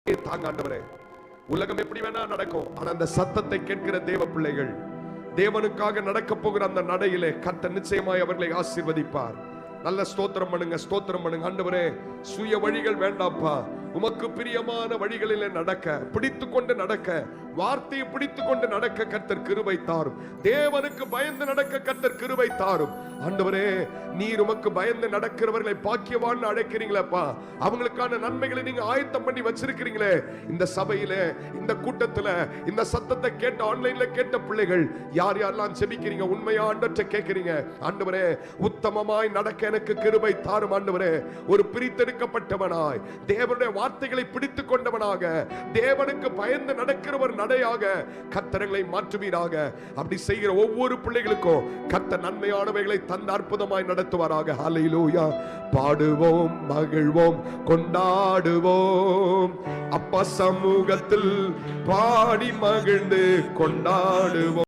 தாங்க ஆண்டவரே. உலகம் எப்படி வேணா நடக்கும், ஆனா அந்த சத்தத்தை கேட்கிற தேவ பிள்ளைகள் தேவனுக்காக நடக்க போகிற அந்த நடையிலே கர்த்தர் நிச்சயமாய் அவர்களை ஆசீர்வதிப்பார். நல்ல ஸ்தோத்திரம் பண்ணுங்க, ஸ்தோத்திரம் பண்ணுங்க. ஆண்டவரே, சுய வழிகள் வேண்டாப்பா, உமக்கு பிரியமான வழிகளிலே நடக்க, பிடித்துக்கொண்டு நடக்க, வார்த்தையை பிடித்துக்கொண்டு நடக்க கர்த்தர் கிருபை தாரும். தேவனுக்கு பயந்து நடக்க கர்த்தர் கிருபை தாரும். ஆண்டவரே, நீர் உமக்கு பயந்து நடக்கிறவர்களை பாக்கியவான் அழைக்கிறீங்களப்பா. அவங்களுக்கான நன்மைகளை நீங்க ஆயத்தம் பண்ணி வச்சிருக்கிறீங்களே. இந்த சபையிலே, இந்த கூட்டத்துல, இந்த சத்தத்தை கேட்ட ஆன்லைன்ல கேட்ட பிள்ளைகள் யார் யாரெல்லாம் செபிக்கிறீங்க, உண்மையா ஆண்டவரை கேட்கிறீங்க. ஆண்டவரே, உத்தமமாய் நடக்க எனக்கு கிருபை தாரும். ஆண்டவரே, ஒரு பிரித்தெடுக்கப்பட்டவனாய் தேவனுடைய வார்த்தைகளை பிடித்துக் கொண்டவனாக, தேவனுக்கு பயந்து நடக்கிற ஒரு நடையாக கர்த்தர்களை மாற்றுவீராக. அப்படி செய்கிற ஒவ்வொரு பிள்ளைகளுக்கும் கர்த்தர் நன்மையானவைகளை தந்த அற்புதமாய் நடத்துவாராக. ஹல்லேலூயா. பாடுவோம், மகிழ்வோம், கொண்டாடுவோம், அப்பா சமூகத்தில் பாடி மகிழ்ந்து கொண்டாடுவோம்.